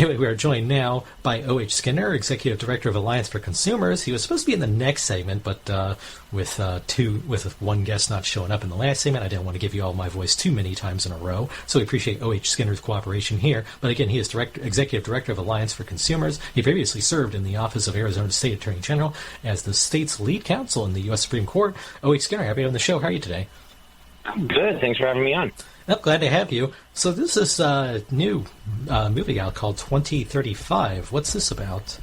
Anyway, we are joined now by O.H. Skinner, Executive Director of Alliance for Consumers. He was supposed to be in the next segment, but with one guest not showing up in the last segment, I didn't want to give you all my voice too many times in a row. So we appreciate O.H. Skinner's cooperation here. But again, he is Executive Director of Alliance for Consumers. He previously served in the Office of Arizona State Attorney General as the state's lead counsel in the U.S. Supreme Court. O.H. Skinner, happy to be on the show. How are you today? I'm good. Thanks for having me on. Well, glad to have you. So this is a new movie out called 2035. What's this about?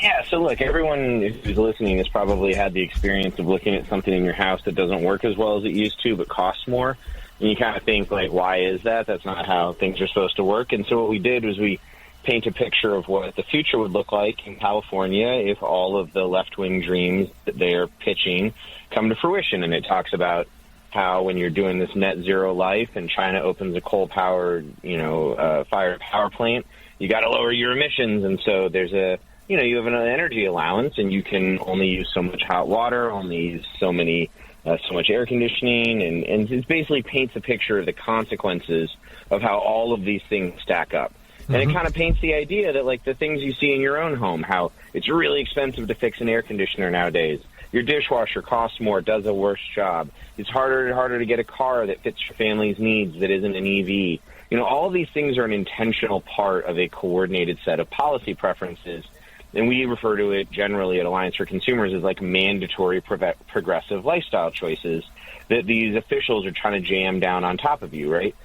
Yeah, so look, everyone who's listening has probably had the experience of looking at something in your house that doesn't work as well as it used to but costs more. And you kind of think, like, why is that? That's not how things are supposed to work. And so what we did was we paint a picture of what the future would look like in California if all of the left-wing dreams that they're pitching come to fruition. And it talks about how when you're doing this net zero life and China opens a coal-powered, fired power plant, you got to lower your emissions. And so there's you have an energy allowance and you can only use so much hot water, only use so much air conditioning. And it basically paints a picture of the consequences of how all of these things stack up. And it kind of paints the idea that, like, the things you see in your own home, how it's really expensive to fix an air conditioner nowadays. Your dishwasher costs more, does a worse job. It's harder and harder to get a car that fits your family's needs that isn't an EV. All of these things are an intentional part of a coordinated set of policy preferences. And we refer to it generally at Alliance for Consumers as like mandatory progressive lifestyle choices that these officials are trying to jam down on top of you, right?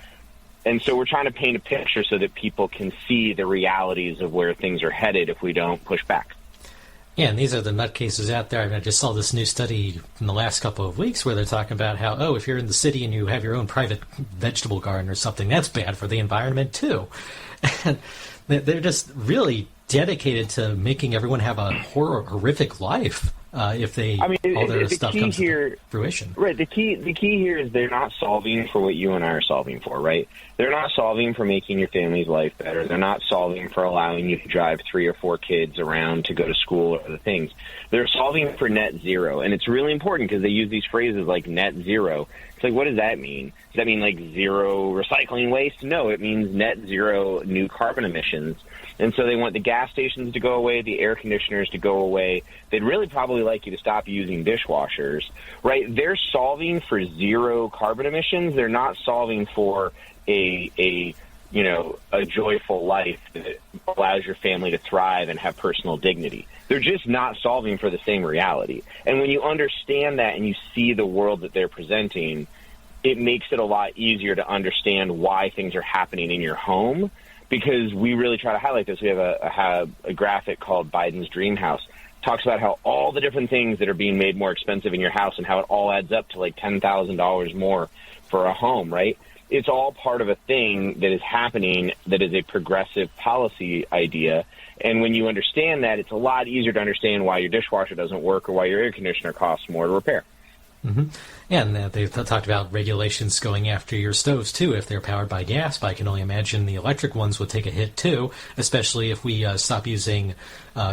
And so we're trying to paint a picture so that people can see the realities of where things are headed if we don't push back. Yeah, and these are the nutcases out there. I mean, I just saw this new study in the last couple of weeks where they're talking about how, if you're in the city and you have your own private vegetable garden or something, that's bad for the environment too. And they're just really dedicated to making everyone have a horrific life if all their stuff comes to fruition. Right. The key here is they're not solving for what you and I are solving for, right? They're not solving for making your family's life better. They're not solving for allowing you to drive 3 or 4 kids around to go to school or other things. They're solving for net zero. And it's really important because they use these phrases like net zero. It's like, what does that mean? Does that mean like zero recycling waste? No, it means net zero new carbon emissions. And so they want the gas stations to go away, the air conditioners to go away. They'd really probably like you to stop using dishwashers, right? They're solving for zero carbon emissions. They're not solving for a joyful life that allows your family to thrive and have personal dignity. They're just not solving for the same reality. And when you understand that and you see the world that they're presenting, it makes it a lot easier to understand why things are happening in your home. Because we really try to highlight this. We have a graphic called Biden's Dream House. Talks about how all the different things that are being made more expensive in your house and how it all adds up to like $10,000 more for a home, right? It's all part of a thing that is happening that is a progressive policy idea. And when you understand that, it's a lot easier to understand why your dishwasher doesn't work or why your air conditioner costs more to repair. Mm-hmm. And they've talked about regulations going after your stoves, too, if they're powered by gas. But I can only imagine the electric ones would take a hit, too, especially if we stop using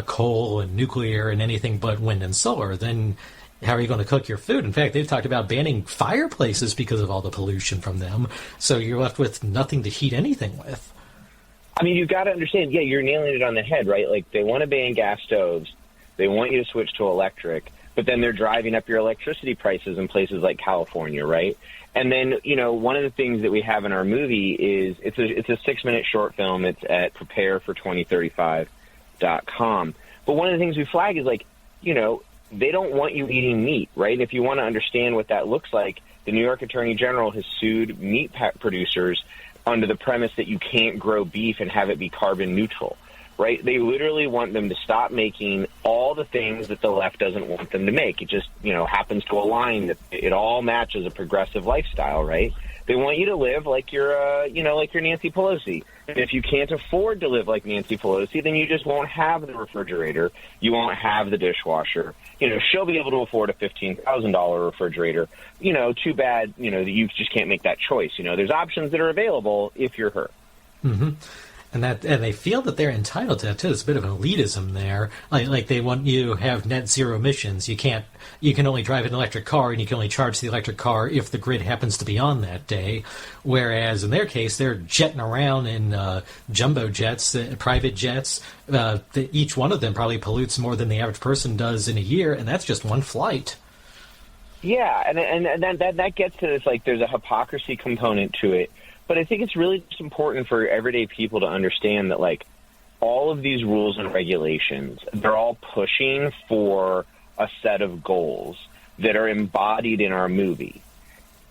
coal and nuclear and anything but wind and solar. Then how are you going to cook your food? In fact, they've talked about banning fireplaces because of all the pollution from them. So you're left with nothing to heat anything with. I mean, you've got to understand, you're nailing it on the head, right? Like, they want to ban gas stoves. They want you to switch to electric. But then they're driving up your electricity prices in places like California, right? And then, one of the things that we have in our movie is it's a 6-minute short film. It's at preparefor2035.com. But one of the things we flag is, like, they don't want you eating meat, right? If you want to understand what that looks like, the New York Attorney General has sued meat producers under the premise that you can't grow beef and have it be carbon neutral. Right? They literally want them to stop making all the things that the left doesn't want them to make. It just, happens to align that it all matches a progressive lifestyle, right? They want you to live like you're, like you're Nancy Pelosi. And if you can't afford to live like Nancy Pelosi, then you just won't have the refrigerator. You won't have the dishwasher. She'll be able to afford a $15,000 refrigerator. Too bad, that you just can't make that choice. There's options that are available if you're her. Mm-hmm. And they feel that they're entitled to that too. There's a bit of an elitism there. Like they want you to have net zero emissions. You can only drive an electric car, and you can only charge the electric car if the grid happens to be on that day. Whereas in their case, they're jetting around in jumbo jets, private jets. Each one of them probably pollutes more than the average person does in a year, and that's just one flight. Yeah, and that gets to this, like, there's a hypocrisy component to it. But I think it's really just important for everyday people to understand that, like, all of these rules and regulations, they're all pushing for a set of goals that are embodied in our movie.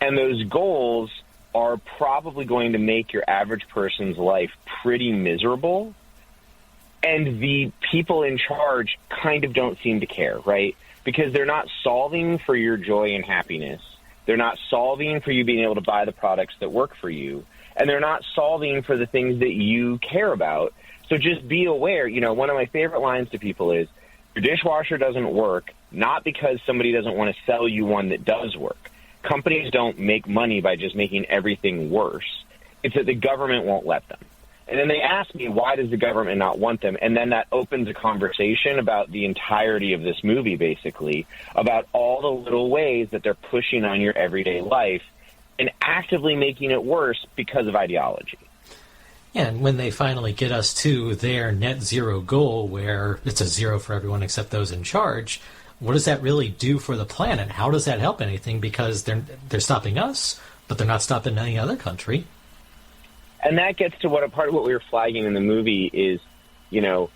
And those goals are probably going to make your average person's life pretty miserable. And the people in charge kind of don't seem to care, right? Because they're not solving for your joy and happiness. They're not solving for you being able to buy the products that work for you. And they're not solving for the things that you care about. So just be aware. You know, one of my favorite lines to people is, your dishwasher doesn't work, not because somebody doesn't want to sell you one that does work. Companies don't make money by just making everything worse. It's that the government won't let them. And then they ask me, why does the government not want them? And then that opens a conversation about the entirety of this movie, basically, about all the little ways that they're pushing on your everyday life and actively making it worse because of ideology. Yeah, and when they finally get us to their net zero goal, where it's a zero for everyone except those in charge, what does that really do for the planet? How does that help anything? Because they're stopping us, but they're not stopping any other country. And that gets to part of what we were flagging in the movie is, you know,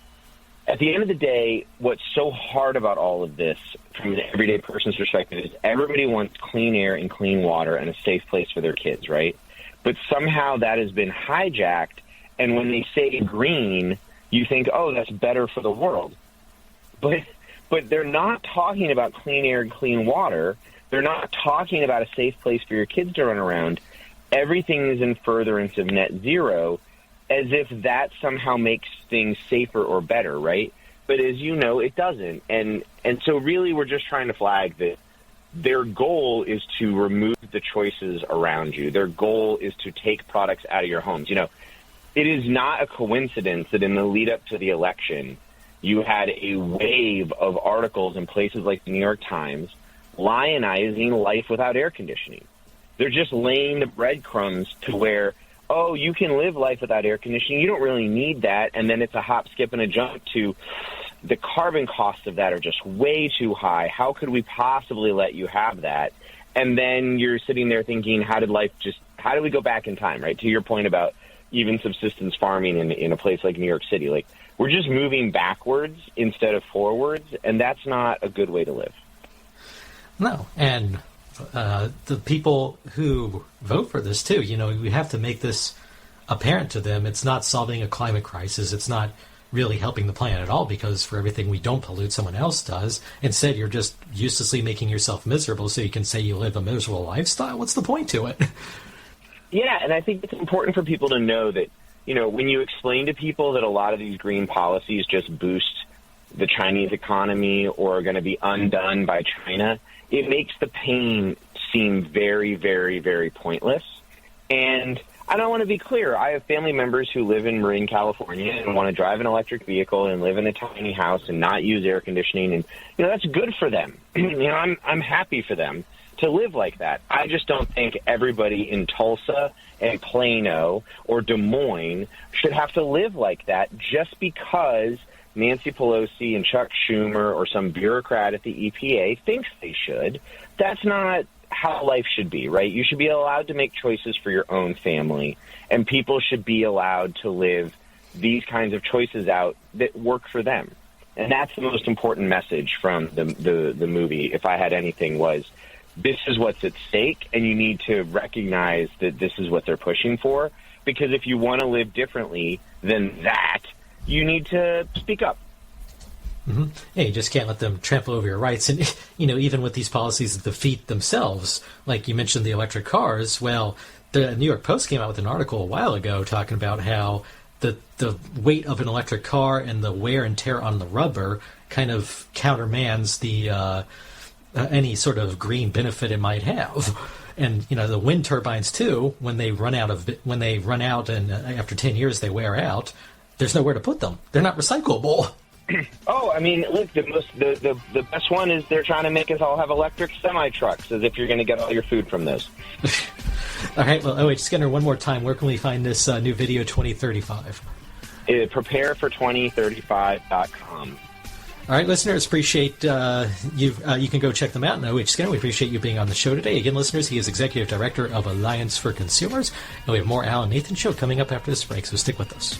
at the end of the day, what's so hard about all of this from an everyday person's perspective is everybody wants clean air and clean water and a safe place for their kids, right? But somehow that has been hijacked, and when they say green, you think, oh, that's better for the world. But they're not talking about clean air and clean water. They're not talking about a safe place for your kids to run around. Everything is in furtherance of net zero, as if that somehow makes things safer or better, right? But as you know, it doesn't. And so really we're just trying to flag that their goal is to remove the choices around you. Their goal is to take products out of your homes. You know, it is not a coincidence that in the lead up to the election, you had a wave of articles in places like the New York Times lionizing life without air conditioning. They're just laying the breadcrumbs to where, oh, you can live life without air conditioning. You don't really need that. And then it's a hop, skip, and a jump to the carbon costs of that are just way too high. How could we possibly let you have that? And then you're sitting there thinking, how did we go back in time, right? To your point about even subsistence farming in a place like New York City. Like, we're just moving backwards instead of forwards, and that's not a good way to live. No, and the people who vote for this, too, you know, we have to make this apparent to them. It's not solving a climate crisis. It's not really helping the planet at all, because for everything we don't pollute, someone else does. Instead, you're just uselessly making yourself miserable so you can say you live a miserable lifestyle. What's the point to it? Yeah, and I think it's important for people to know that, you know, when you explain to people that a lot of these green policies just boost the Chinese economy or are going to be undone by China, it makes the pain seem very, very, very pointless. And I want to be clear. I have family members who live in Marin, California and want to drive an electric vehicle and live in a tiny house and not use air conditioning. And, you know, that's good for them. You know, I'm happy for them to live like that. I just don't think everybody in Tulsa and Plano or Des Moines should have to live like that just because Nancy Pelosi and Chuck Schumer or some bureaucrat at the EPA thinks they should. That's not how life should be, right? You should be allowed to make choices for your own family, and people should be allowed to live these kinds of choices out that work for them. And that's the most important message from the movie, if I had anything, was this is what's at stake, and you need to recognize that this is what they're pushing for, because if you want to live differently than that, you need to speak up. Mm-hmm. Yeah, you just can't let them trample over your rights. And, you know, even with these policies that defeat themselves, like you mentioned the electric cars, well, the New York Post came out with an article a while ago talking about how the weight of an electric car and the wear and tear on the rubber kind of countermands the any sort of green benefit it might have. And the wind turbines too. When they run out, and after 10 years they wear out, there's nowhere to put them. They're not recyclable. Oh, I mean, look, the best one is they're trying to make us all have electric semi-trucks, as if you're going to get all your food from those. All right, well, OH Skinner, one more time, where can we find this new video 2035? Preparefor2035.com. All right, listeners, appreciate you can go check them out. And OH Skinner, we appreciate you being on the show today. Again, listeners, he is Executive Director of Alliance for Consumers. And we have more Al and Nathan Show coming up after this break, so stick with us.